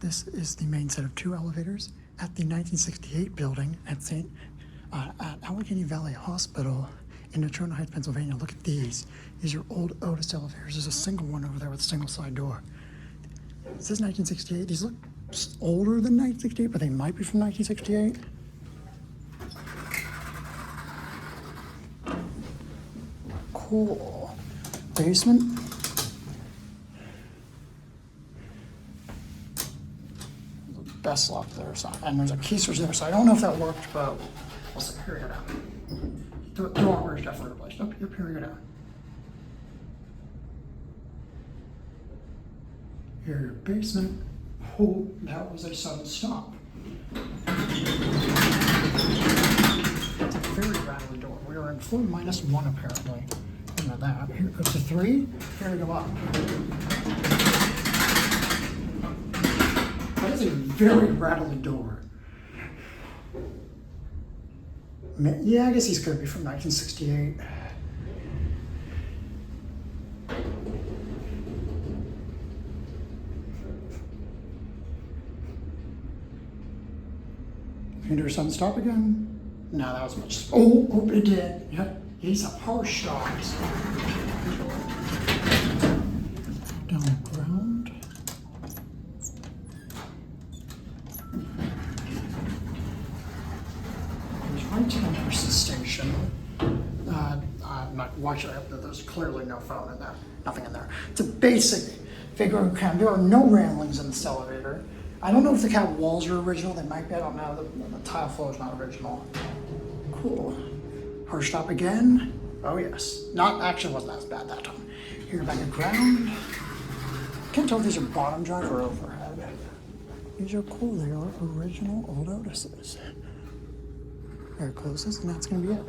This is the main set of 2 elevators at the 1968 building at Allegheny Valley Hospital in Natrona Heights, Pennsylvania. Look at these. These are old Otis elevators. There's a single one over there with a single side door. It says 1968. These look older than 1968, but they might be from 1968. Cool. Basement. Best lock there, so, and there's a key switch there, so I don't know if that worked, but we'll see. Here we go down. The door is definitely replaced. Up here we go down. Here, your basement. Oh, that was a sudden stop. It's a very rattly door. We are in floor -1 apparently. Look at that. Here goes to 3. Here we go up. That is a very rattly door. Yeah, I guess these could be from 1968. Can you do a sudden stop again? No, that was much. Oh, it did. Yep, he's a power shocks. Down the ground. Right to the nurse's station. Why should I have that? There's clearly no phone in there. Nothing in there. It's a basic figure cam. There are no railings in this elevator. I don't know if the cat walls are original. They might be. I don't know. The tile floor is not original. Cool. Hard stop again. Oh yes. Not actually wasn't as bad that time. Here back at ground. Can't tell if these are bottom drive or overhead. These are cool. They are original old Otises. There it closes, and that's going to be it.